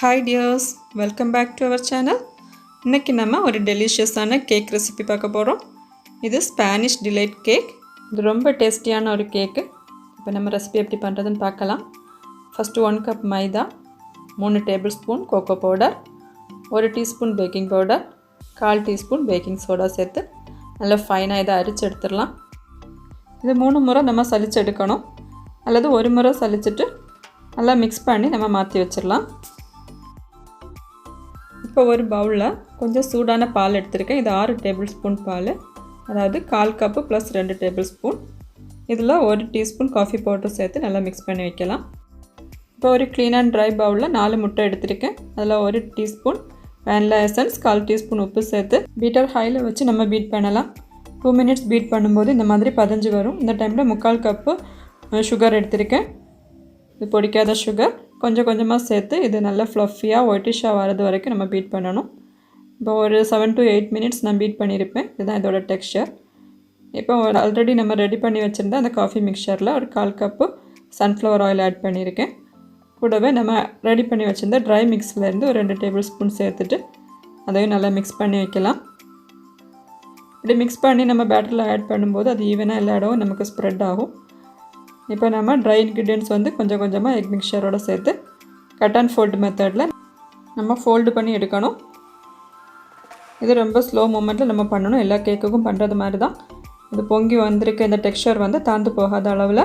Hi dears, welcome back to our channel. இன்னைக்கு நம்ம ஒரு டெலிஷியஸான கேக் ரெசிபி பார்க்க போகிறோம். இது ஸ்பானிஷ் டிலைட் கேக். இது ரொம்ப டேஸ்டியான ஒரு கேக்கு. இப்போ நம்ம ரெசிபி எப்படி பண்ணுறதுன்னு பார்க்கலாம். First 1 cup maida, 3 tablespoon cocoa powder, 1 teaspoon baking powder, 1/4 teaspoon baking soda சேர்த்து நல்லா ஃபைனாக இதை அரிச்சு எடுத்துடலாம். இது 3 முறை நம்ம சலிச்சு எடுக்கணும், அல்லது ஒரு முறை சலிச்சுட்டு நல்லா மிக்ஸ் பண்ணி நம்ம மாற்றி வச்சிடலாம். இப்போ ஒரு பவுலில் கொஞ்சம் சூடான பால் எடுத்திருக்கேன். இது 6 டேபிள் ஸ்பூன் பால், அதாவது 1/4 கப்பு ப்ளஸ் 2 டேபிள் ஸ்பூன். இதில் 1 டீஸ்பூன் காஃபி பவுடர் சேர்த்து நல்லா மிக்ஸ் பண்ணி வைக்கலாம். இப்போ ஒரு க்ளீன் அண்ட் ட்ரை பவுலில் 4 முட்டை எடுத்திருக்கேன். அதில் 1 டீஸ்பூன் வேனிலா எசன்ஸ், 1/4 டீஸ்பூன் உப்பு சேர்த்து பீட்டர் ஹையில் வச்சு நம்ம பீட் பண்ணலாம். 2 மினிட்ஸ் பீட் பண்ணும்போது இந்த மாதிரி பதிஞ்சு வரும். இந்த டைமில் 3/4 கப்பு சுகர் எடுத்திருக்கேன். இது பொடிக்காத சுகர் கொஞ்சம் கொஞ்சமாக சேர்த்து இது நல்லா ஃப்ளஃபியாக ஒயிட்டிஷாக வரது வரைக்கும் நம்ம பீட் பண்ணணும். இப்போ ஒரு 7 to 8 மினிட்ஸ் நான் பீட் பண்ணியிருப்பேன். இதுதான் இதோட டெக்ஸ்சர். இப்போ ஆல்ரெடி நம்ம ரெடி பண்ணி வச்சுருந்த அந்த காஃபி மிக்சரில் ஒரு 1/4 கப்பு சன்ஃப்ளவர் ஆயில் ஆட் பண்ணியிருக்கேன். கூடவே நம்ம ரெடி பண்ணி வச்சுருந்த ட்ரை மிக்ஸ்லேருந்து ஒரு 2 டேபிள் ஸ்பூன் சேர்த்துட்டு அதையும் நல்லா மிக்ஸ் பண்ணி வைக்கலாம். இப்படி மிக்ஸ் பண்ணி நம்ம பேட்டரில் ஆட் பண்ணும்போது அது ஈவனாக எல்லா இடமும் நமக்கு ஸ்ப்ரெட் ஆகும். இப்போ நம்ம ட்ரை இன்க்ரீடியன்ட்ஸ் வந்து கொஞ்சம் கொஞ்சமாக எக் மிக்சரோடு சேர்த்து கட் அண்ட் ஃபோல்டு மெத்தடில் நம்ம ஃபோல்டு பண்ணி எடுக்கணும். இது ரொம்ப ஸ்லோ மூமெண்ட்டில் நம்ம பண்ணணும். எல்லா கேக்குக்கும் பண்ணுறது மாதிரி தான். இது பொங்கி வந்திருக்க இந்த டெக்ஸ்சர் வந்து தாழ்ந்து போகாத அளவில்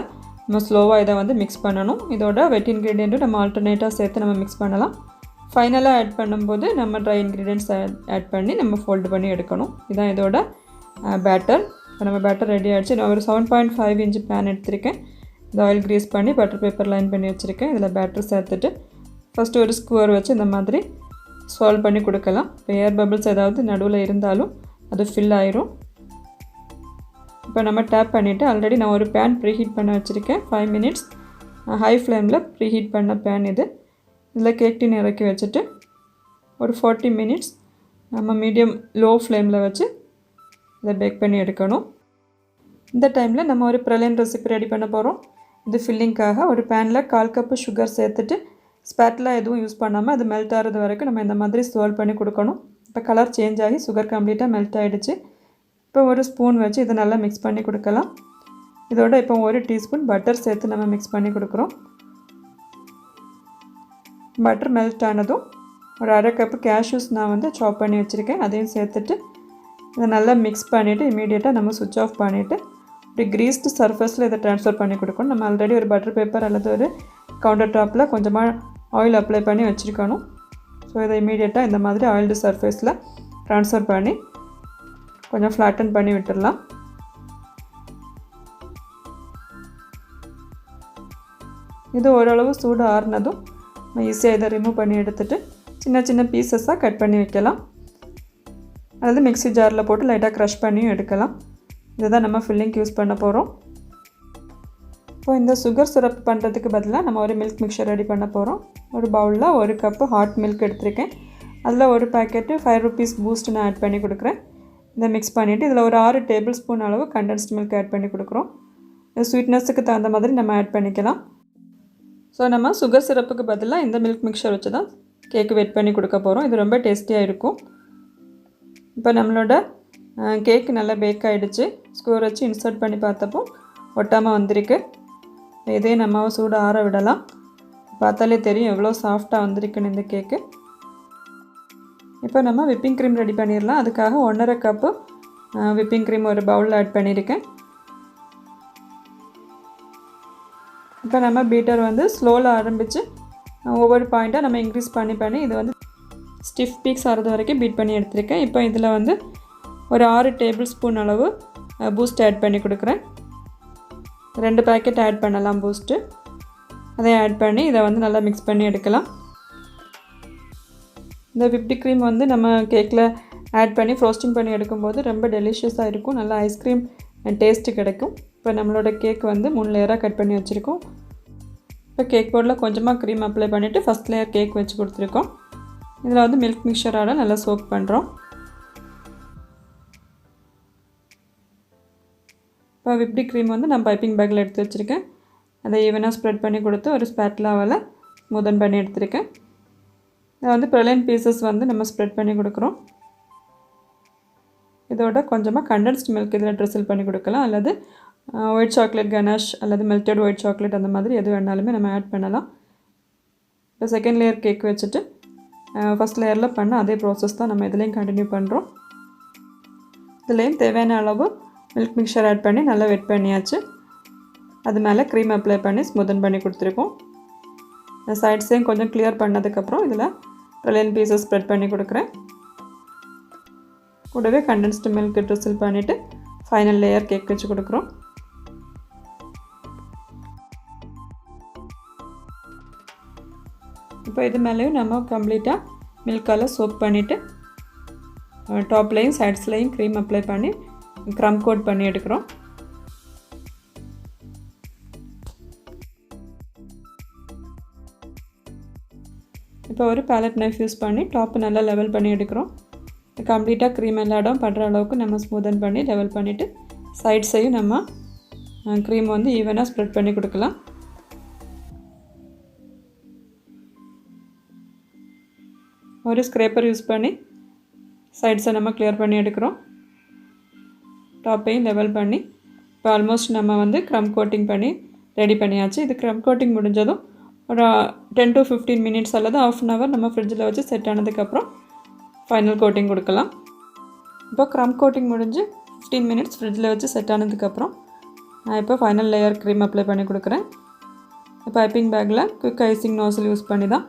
நம்ம ஸ்லோவாக இதை வந்து மிக்ஸ் பண்ணணும். இதோட வெட் இன்க்ரீடியண்ட்டும் நம்ம ஆல்டர்னேட்டாக சேர்த்து நம்ம மிக்ஸ் பண்ணலாம். ஃபைனலாக ஆட் பண்ணும்போது நம்ம ட்ரை இன்க்ரீடியன்ட்ஸ் ஆட் பண்ணி நம்ம ஃபோல்டு பண்ணி எடுக்கணும். இதுதான் இதோட பேட்டர். இப்போ நம்ம பேட்டர் ரெடி ஆகிடுச்சு. நான் ஒரு 7.5 இன்ச் பேன் எடுத்திருக்கேன். இந்த ஆயில் க்ரீஸ் பண்ணி பட்டர் பேப்பர் லைன் பண்ணி வச்சுருக்கேன். இதில் பேட்டர் சேர்த்துட்டு ஃபஸ்ட்டு ஒரு ஸ்குவர் வச்சு இந்த மாதிரி சால்வ் பண்ணி கொடுக்கலாம். இப்போ ஏர் பபிள்ஸ் ஏதாவது நடுவில் இருந்தாலும் அது ஃபில் ஆயிரும். இப்போ நம்ம டேப் பண்ணிவிட்டு ஆல்ரெடி நான் ஒரு பேன் ப்ரீஹீட் பண்ண வச்சுருக்கேன். 5 மினிட்ஸ் ஹை ஃப்ளேமில் ப்ரீஹீட் பண்ண பேன் இது. இதில் கேக் டின் இறக்கி வச்சுட்டு ஒரு 40 மினிட்ஸ் நம்ம மீடியம் லோ ஃப்ளேமில் வச்சு இதை பேக் பண்ணி எடுக்கணும். இந்த டைமில் நம்ம ஒரு ப்ரலைன் ரெசிபி ரெடி பண்ண போகிறோம். இது ஃபில்லிங்காக ஒரு பேனில் 1/4 கப்பு சுகர் சேர்த்துட்டு ஸ்பேட்டில் எதுவும் யூஸ் பண்ணாமல் அது மெல்ட் ஆகிறது வரைக்கும் நம்ம இந்த மாதிரி ஸ்வால் பண்ணி கொடுக்கணும். இப்போ கலர் சேஞ்ச் ஆகி சுகர் கம்ப்ளீட்டாக மெல்ட் ஆகிடுச்சு. இப்போ ஒரு ஸ்பூன் வச்சு இதை நல்லா மிக்ஸ் பண்ணி கொடுக்கலாம். இதோட இப்போ 1 டீஸ்பூன் பட்டர் சேர்த்து நம்ம மிக்ஸ் பண்ணி கொடுக்குறோம். பட்டர் மெல்ட் ஆனதும் ஒரு 1/2 கப்பு கேஷ்யூஸ் நான் வந்து சாப் பண்ணி வச்சுருக்கேன். அதையும் சேர்த்துட்டு இதை நல்லா மிக்ஸ் பண்ணிவிட்டு இமீடியட்டாக நம்ம சுவிட்ச் ஆஃப் பண்ணிவிட்டு இப்படி க்ரீஸ்டு சர்ஃபேஸில் இதை ட்ரான்ஸ்ஃபர் பண்ணி கொடுக்கணும். நம்ம ஆல்ரெடி ஒரு பட்டர் பேப்பர் அல்லது ஒரு கவுண்டர் டாப்பில் கொஞ்சமாக ஆயில் அப்ளை பண்ணி வச்சுருக்கணும். ஸோ இதை இமீடியட்டாக இந்த மாதிரி ஆயில்டு சர்ஃபேஸில் ட்ரான்ஸ்ஃபர் பண்ணி கொஞ்சம் ஃப்ளாட்டன் பண்ணி விட்டுடலாம். இது ஓரளவு சூடு ஆறுனதும் நம்ம ஈஸியாக இதை ரிமூவ் பண்ணி எடுத்துகிட்டு சின்ன சின்ன பீசஸாக கட் பண்ணி வைக்கலாம். அல்லது மிக்ஸி ஜாரில் போட்டு லைட்டாக க்ரஷ் பண்ணியும் எடுக்கலாம். இதுதான் நம்ம ஃபில்லிங்க்கு யூஸ் பண்ண போகிறோம். இப்போ இந்த சுகர் சிரப் பண்ணுறதுக்கு பதிலாக நம்ம ஒரு மில்க் மிக்சர் ரெடி பண்ண போகிறோம். ஒரு பவுலில் 1 கப்பு ஹாட் மில்க் எடுத்திருக்கேன். அதில் ஒரு பேக்கெட்டு 5 rupees பூஸ்ட் நான் ஆட் பண்ணி கொடுக்குறேன். இதை மிக்ஸ் பண்ணிவிட்டு இதில் ஒரு 6 டேபிள் ஸ்பூன் அளவு கண்டென்ஸ்ட் மில்க் ஆட் பண்ணி கொடுக்குறோம். இது ஸ்வீட்னஸுக்கு தகுந்த மாதிரி நம்ம ஆட் பண்ணிக்கலாம். ஸோ நம்ம சுகர் சிரப்புக்கு பதிலாக இந்த மில்க் மிக்சர் வச்சு தான் கேக்கு வெட் பண்ணி கொடுக்க போகிறோம். இது ரொம்ப டேஸ்டியாக இருக்கும். இப்போ நம்மளோட கேக் நல்லா பேக் ஆகிடுச்சு. ஸ்கூர் வச்சு இன்சர்ட் பண்ணி பார்த்தப்போ ஒட்டாமல் வந்திருக்கு. இதே நம்ம சூடு ஆற விடலாம். பார்த்தாலே தெரியும் எவ்வளோ சாஃப்டாக வந்திருக்குன்னு இந்த கேக்கு. இப்போ நம்ம விப்பிங் க்ரீம் ரெடி பண்ணிடலாம். அதுக்காக 1/2 கப்பு விப்பிங் க்ரீம் ஒரு பவுலில் ஆட் பண்ணியிருக்கேன். இப்போ நம்ம பீட்டர் வந்து ஸ்லோவில் ஆரம்பித்து ஒவ்வொரு பாயிண்ட்டாக நம்ம இன்க்ரீஸ் பண்ணி இது வந்து ஸ்டிஃப் பீக்ஸ் ஆகிறது வரைக்கும் பீட் பண்ணி எடுத்திருக்கேன். இப்போ இதில் வந்து ஒரு 6 டேபிள் ஸ்பூன் அளவு பூஸ்ட் ஆட் பண்ணி கொடுக்குறேன். 2 பேக்கெட் ஆட் பண்ணலாம் பூஸ்ட்டு. அதை ஆட் பண்ணி இதை வந்து நல்லா மிக்ஸ் பண்ணி எடுக்கலாம். இந்த விப்டு க்ரீம் வந்து நம்ம கேக்கில் ஆட் பண்ணி ஃப்ரோஸ்டிங் பண்ணி எடுக்கும்போது ரொம்ப டெலிஷியஸாக இருக்கும். நல்லா ஐஸ்கிரீம் டேஸ்ட்டு கிடைக்கும். இப்போ நம்மளோட கேக் வந்து 3 லேயராக கட் பண்ணி வச்சுருக்கோம். இப்போ கேக் போர்டில் கொஞ்சமாக க்ரீம் அப்ளை பண்ணிவிட்டு ஃபஸ்ட் லேயர் கேக் வச்சு கொடுத்துருக்கோம். இதில் வந்து மில்க் மிக்சரோட நல்லா சோக் பண்ணுறோம். இப்போ விப்டு க்ரீம் வந்து நான் பைப்பிங் பேக்கில் எடுத்து வச்சுருக்கேன். அதை ஈவனாக ஸ்ப்ரெட் பண்ணி கொடுத்து ஒரு ஸ்பேட்லாவால் ஸ்மூதன் பண்ணி எடுத்துருக்கேன். இதை வந்து ப்ரலைன் பீசஸ் வந்து நம்ம ஸ்ப்ரெட் பண்ணி கொடுக்குறோம். இதோட கொஞ்சமாக கண்டென்ஸ்ட் மில்க் இதில் ட்ரிசில் பண்ணி கொடுக்கலாம், அல்லது ஒயிட் சாக்லேட் கனாஷ் அல்லது மெல்டட் ஒயிட் சாக்லேட் அந்த மாதிரி எது வேணாலுமே நம்ம ஆட் பண்ணலாம். இப்போ செகண்ட் லேயர் கேக் வச்சுட்டு ஃபஸ்ட் லேயரில் பண்ண அதே ப்ராசஸ் தான் நம்ம இதுலேயும் கண்டினியூ பண்ணுறோம். இதுலேயும் தேவையான அளவு மில்க் மிக்சர் ஆட் பண்ணி நல்லா வெட் பண்ணியாச்சு. அது மேலே க்ரீம் அப்ளை பண்ணி ஸ்மூதன் பண்ணி கொடுத்துருக்கோம். சைட்ஸையும் கொஞ்சம் கிளியர் பண்ணதுக்கப்புறம் இதில் ப்ரலைன் பீசஸ் ஸ்ப்ரெட் பண்ணி கொடுக்குறேன். கூடவே கண்டென்ஸ்டு மில்க் ட்ரிசில் பண்ணிவிட்டு ஃபைனல் லேயர் கேக் வச்சு கொடுக்குறோம். இப்போ இது மேலேயும் நம்ம கம்ப்ளீட்டாக மில்கால் சோப் பண்ணிவிட்டு டாப்லேயும் சைட்ஸ்லேயும் க்ரீம் அப்ளை பண்ணி க்ரம் கோட் பண்ணி எடுக்கிறோம். இப்போ ஒரு பேலட் நைஃப் யூஸ் பண்ணி டாப்பு நல்லா லெவல் பண்ணி எடுக்கிறோம். கம்ப்ளீட்டாக க்ரீம் எல்லா இடம் படுற அளவுக்கு நம்ம ஸ்மூதன் பண்ணி லெவல் பண்ணிவிட்டு சைட்ஸையும் நம்ம க்ரீம் வந்து ஈவனாக ஸ்ப்ரெட் பண்ணி கொடுக்கலாம். ஒரு ஸ்க்ரேப்பர் யூஸ் பண்ணி சைட்ஸை நம்ம கிளியர் பண்ணி எடுக்கிறோம். டாப்பையும் லெவல் பண்ணி இப்போ ஆல்மோஸ்ட் நம்ம வந்து க்ரம் கோட்டிங் பண்ணி ரெடி பண்ணியாச்சு. இது க்ரம் கோட்டிங் முடிஞ்சதும் ஒரு 10 to 15 மினிட்ஸ் அல்லது ½ அன் ஹவர் நம்ம ஃப்ரிட்ஜில் வச்சு செட் ஆனதுக்கப்புறம் ஃபைனல் கோட்டிங் கொடுக்கலாம். இப்போ க்ரம் கோட்டிங் முடிஞ்சு 15 மினிட்ஸ் ஃப்ரிட்ஜில் வச்சு செட் ஆனதுக்கப்புறம் நான் இப்போ ஃபைனல் லேயர் க்ரீம் அப்ளை பண்ணி கொடுக்குறேன். பைப்பிங் பேக்கில் குவிக் ஐசிங் நோசல் யூஸ் பண்ணி தான்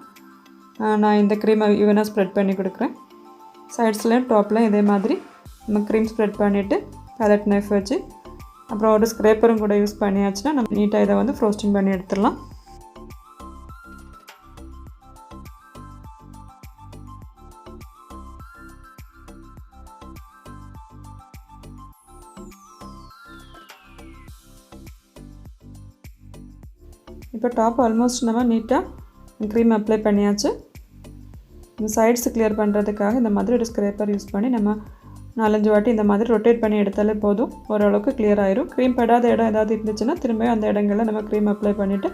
நான் இந்த க்ரீமை ஈவனாக ஸ்ப்ரெட் பண்ணி கொடுக்குறேன். சைட்ஸ்லேயும் டாப்லையும் இதே மாதிரி நம்ம க்ரீம் ஸ்ப்ரெட் பண்ணிவிட்டு பேலட் நைஃப் வச்சு அப்புறம் ஒரு ஸ்க்ரேப்பரும் கூட யூஸ் பண்ணியாச்சுன்னா நம்ம நீட்டாக இதை வந்து ஃப்ரோஸ்டிங் பண்ணி எடுத்துடலாம். இப்போ டாப் ஆல்மோஸ்ட் நம்ம நீட்டாக க்ரீம் அப்ளை பண்ணியாச்சு. இந்த சைட்ஸ் கிளியர் பண்ணுறதுக்காக இந்த மாதிரி ஒரு ஸ்க்ரேப்பர் யூஸ் பண்ணி நம்ம 4-5 வாட்டி இந்த மாதிரி ரொட்டேட் பண்ணி எடுத்தாலே போதும், ஓரளவுக்கு கிளியர் ஆயிரும். க்ரீம் படாத இடம் ஏதாவது இருந்துச்சுன்னா திரும்பியும் அந்த இடங்களில் நம்ம க்ரீம் அப்ளை பண்ணிவிட்டு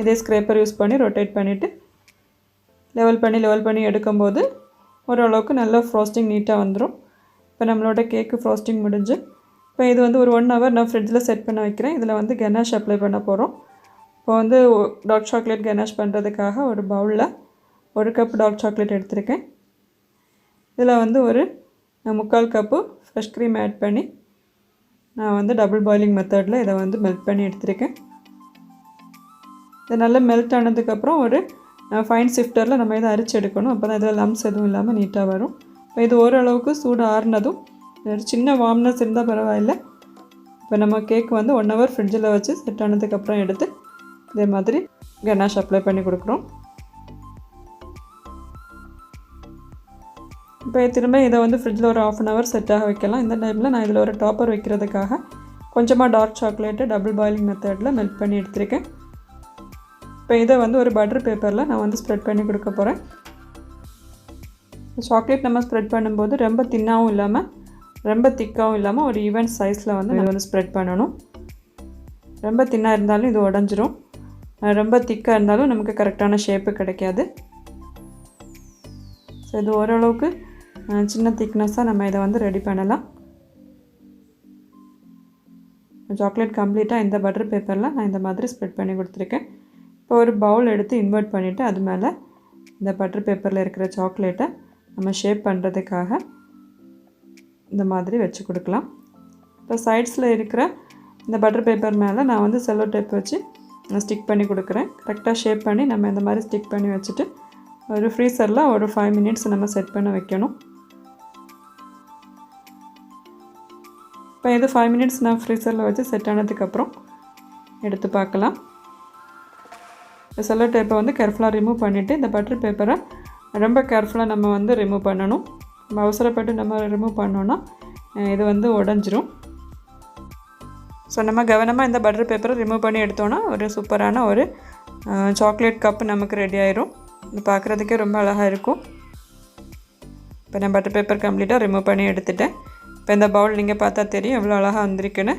இதே ஸ்க்ரேப்பர் யூஸ் பண்ணி ரொட்டேட் பண்ணிவிட்டு லெவல் பண்ணி எடுக்கும்போது ஓரளவுக்கு நல்லா ஃப்ரோஸ்டிங் நீட்டாக வந்துடும். இப்போ நம்மளோட கேக்கு ஃப்ரோஸ்டிங் முடிஞ்சு இப்போ இது வந்து ஒரு 1 ஹவர் நான் ஃப்ரிட்ஜில் செட் பண்ண வைக்கிறேன். இதில் வந்து கனாஷ் அப்ளை பண்ண போகிறோம். இப்போ வந்து டார்க் சாக்லேட் கனாஷ் பண்ணுறதுக்காக ஒரு பவுலில் 1 கப் டார்க் சாக்லேட் எடுத்திருக்கேன். இதில் வந்து ஒரு 3/4 கப்பு ஃப்ரெஷ் க்ரீம் ஆட் பண்ணி நான் வந்து டபுள் பாயிலிங் மெத்தடில் இதை வந்து மெல்ட் பண்ணி எடுத்திருக்கேன். இது நல்லா மெல்ட் ஆனதுக்கப்புறம் ஒரு ஃபைன் சிஃப்டரில் நம்ம இதை அரிச்சு எடுக்கணும். அப்போ தான் இதில் லம்ஸ் எதுவும் இல்லாமல் நீட்டாக வரும். இப்போ இது ஓரளவுக்கு சூடு ஆறுனதும் ஒரு சின்ன வார்ம்னஸ் இருந்தால் பரவாயில்லை. இப்போ நம்ம கேக் வந்து 1 ஹவர் ஃப்ரிட்ஜில் வச்சு செட் ஆனதுக்கப்புறம் எடுத்து இதே மாதிரி கனாஷ் அப்ளை பண்ணி கொடுக்குறோம். இப்போ திரும்ப இதை வந்து ஃப்ரிட்ஜில் ஒரு ½ அன் ஹவர் செட்டாக வைக்கலாம். இந்த டைமில் நான் இதில் ஒரு டாப்பர் வைக்கிறதுக்காக கொஞ்சமாக டார்க் சாக்லேட்டு டபுள் பாயிலிங் மெத்தடில் மெல்ட் பண்ணி எடுத்திருக்கேன். இப்போ இதை வந்து ஒரு பட்டர் பேப்பரில் நான் வந்து ஸ்ப்ரெட் பண்ணி கொடுக்க போகிறேன். சாக்லேட் நம்ம ஸ்ப்ரெட் பண்ணும்போது ரொம்ப தின்னாகவும் இல்லாமல் ரொம்ப திக்காகவும் இல்லாமல் ஒரு ஈவன் சைஸில் வந்து இதை வந்து ஸ்ப்ரெட் பண்ணணும். ரொம்ப தின்னாக இருந்தாலும் இது உடஞ்சிரும், ரொம்ப திக்காக இருந்தாலும் நமக்கு கரெக்டான ஷேப்பு கிடைக்காது. ஸோ இது ஓரளவுக்கு சின்ன திக்னஸாக நம்ம இதை வந்து ரெடி பண்ணலாம். சாக்லேட் கம்ப்ளீட்டாக இந்த பட்டர் பேப்பரில் நான் இந்த மாதிரி ஸ்ப்ரெட் பண்ணி கொடுத்துருக்கேன். இப்போ ஒரு பவுல் எடுத்து இன்வெர்ட் பண்ணிவிட்டு அது மேலே இந்த பட்டர் பேப்பரில் இருக்கிற சாக்லேட்டை நம்ம ஷேப் பண்ணுறதுக்காக இந்த மாதிரி வச்சு கொடுக்கலாம். இப்போ சைட்ஸில் இருக்கிற இந்த பட்டர் பேப்பர் மேலே நான் வந்து செல்லோ டேப் வச்சு ஸ்டிக் பண்ணி கொடுக்குறேன். கரெக்டாக ஷேப் பண்ணி நம்ம இந்த மாதிரி ஸ்டிக் பண்ணி வச்சுட்டு ஒரு ஃப்ரீசரில் ஒரு 5 மினிட்ஸ் நம்ம செட் பண்ண வைக்கணும். இப்போ இது 5 மினிட்ஸ் நான் ஃப்ரீசரில் வச்சு செட் ஆனதுக்கப்புறம் எடுத்து பார்க்கலாம். இப்போ செல்லோ டேப்பை வந்து கேர்ஃபுல்லாக ரிமூவ் பண்ணிவிட்டு இந்த பட்டர் பேப்பரை ரொம்ப கேர்ஃபுல்லாக நம்ம வந்து ரிமூவ் பண்ணணும். நம்ம அவசரப்பட்டு நம்ம ரிமூவ் பண்ணோன்னா இது வந்து உடஞ்சிரும். ஸோ நம்ம கவனமாக இந்த பட்டர் பேப்பரை ரிமூவ் பண்ணி எடுத்தோன்னா ஒரு சூப்பரான ஒரு சாக்லேட் கப் நமக்கு ரெடி ஆயிரும். இது பார்க்குறதுக்கே ரொம்ப அழகாக இருக்கும். இப்போ நான் பட்டர் பேப்பர் கம்ப்ளீட்டாக ரிமூவ் பண்ணி எடுத்துட்டேன். இப்போ இந்த பவுல் நீங்கள் பார்த்தா தெரியும் எவ்வளோ அழகாக வந்திருக்குன்னு.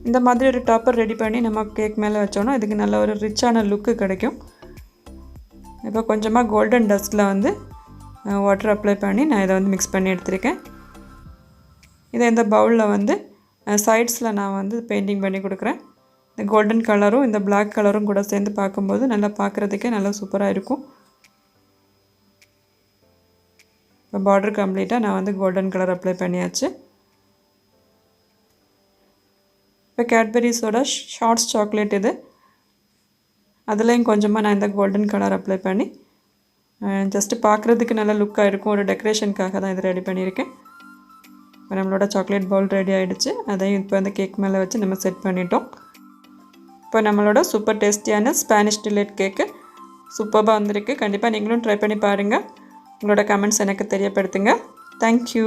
இந்த மாதிரி ஒரு டாப்பர் ரெடி பண்ணி நம்ம கேக் மேலே வச்சோன்னா இதுக்கு நல்ல ஒரு ரிச்சான லுக்கு கிடைக்கும். இப்போ கொஞ்சமாக கோல்டன் டஸ்ட்டில் வந்து வாட்டர் அப்ளை பண்ணி நான் இதை வந்து மிக்ஸ் பண்ணி எடுத்திருக்கேன். இதை இந்த பவுலில் வந்து சைட்ஸில் நான் வந்து பெயிண்டிங் பண்ணி கொடுக்குறேன். இந்த கோல்டன் கலரும் இந்த பிளாக் கலரும் கூட சேர்ந்து பார்க்கும்போது நல்லா பார்க்குறதுக்கே நல்லா சூப்பராக இருக்கும். இப்போ பார்டர் கம்ப்ளீட்டாக நான் வந்து கோல்டன் கலர் அப்ளை பண்ணியாச்சு. இப்போ கேட்பரிஸோட ஷார்ட்ஸ் சாக்லேட் இது, அதுலேயும் கொஞ்சமாக நான் இந்த கோல்டன் கலர் அப்ளை பண்ணி ஜஸ்ட்டு பார்க்குறதுக்கு நல்லா லுக்காக இருக்கும், ஒரு டெக்கரேஷனுக்காக தான் இது ரெடி பண்ணியிருக்கேன். இப்போ நம்மளோட சாக்லேட் பவுல் ரெடி ஆகிடுச்சு. அதையும் இப்போ அந்த கேக் மேலே வச்சு நம்ம செட் பண்ணிட்டோம். இப்போ நம்மளோட சூப்பர் டேஸ்டியான ஸ்பானிஷ் டிலைட் கேக்கு சூப்பராக வந்திருக்கு. கண்டிப்பாக நீங்களும் ட்ரை பண்ணி பாருங்கள். உங்களோட கமெண்ட்ஸ் எனக்கு தெரியப்படுத்துங்க. தேங்க்யூ.